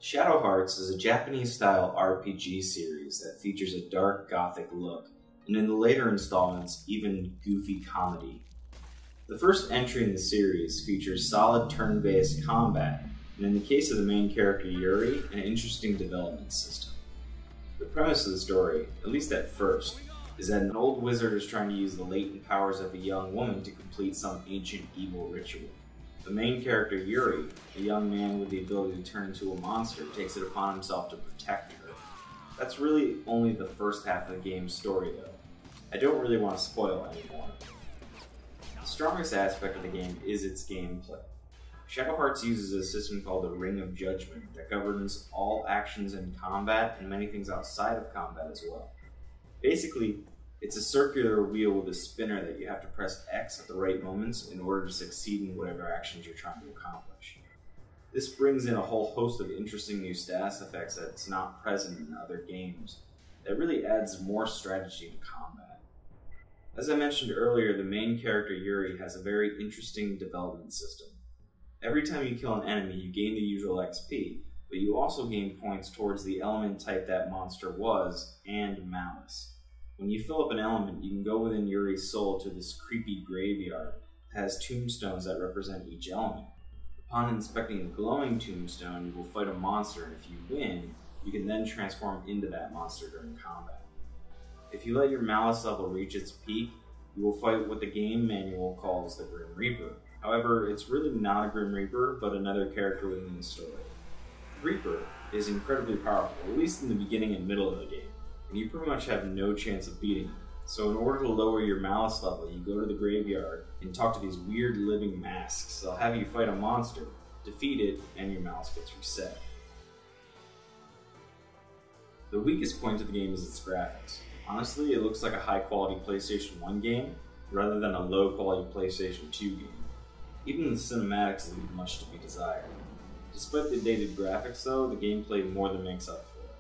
Shadow Hearts is a Japanese-style RPG series that features a dark gothic look, and in the later installments, even goofy comedy. The first entry in the series features solid turn-based combat, and in the case of the main character Yuri, an interesting development system. The premise of the story, at least at first, is that an old wizard is trying to use the latent powers of a young woman to complete some ancient evil ritual. The main character Yuri, a young man with the ability to turn into a monster, takes it upon himself to protect her. That's really only the first half of the game's story though. I don't really want to spoil anymore. The strongest aspect of the game is its gameplay. Shadow Hearts uses a system called the Ring of Judgment that governs all actions in combat and many things outside of combat as well. Basically, it's a circular wheel with a spinner that you have to press X at the right moments in order to succeed in whatever actions you're trying to accomplish. This brings in a whole host of interesting new status effects that's not present in other games. That really adds more strategy to combat. As I mentioned earlier, the main character Yuri has a very interesting development system. Every time you kill an enemy, you gain the usual XP, but you also gain points towards the element type that monster was, and malice. When you fill up an element, you can go within Yuri's soul to this creepy graveyard that has tombstones that represent each element. Upon inspecting a glowing tombstone, you will fight a monster, and if you win, you can then transform into that monster during combat. If you let your malice level reach its peak, you will fight what the game manual calls the Grim Reaper. However, it's really not a Grim Reaper, but another character within the story. The Reaper is incredibly powerful, at least in the beginning and middle of the game, and you pretty much have no chance of beating him. So in order to lower your malice level, you go to the graveyard and talk to these weird living masks. They'll have you fight a monster, defeat it, and your malice gets reset. The weakest point of the game is its graphics. Honestly, it looks like a high-quality PlayStation 1 game, rather than a low-quality PlayStation 2 game. Even the cinematics leave much to be desired. Despite the dated graphics though, the gameplay more than makes up for it.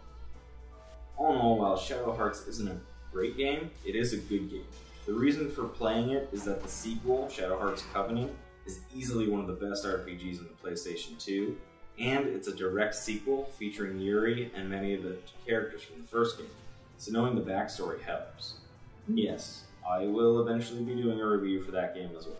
All in all, while Shadow Hearts isn't a great game, it is a good game. The reason for playing it is that the sequel, Shadow Hearts Covenant, is easily one of the best RPGs in the PlayStation 2, and it's a direct sequel featuring Yuri and many of the characters from the first game, so knowing the backstory helps. Yes, I will eventually be doing a review for that game as well.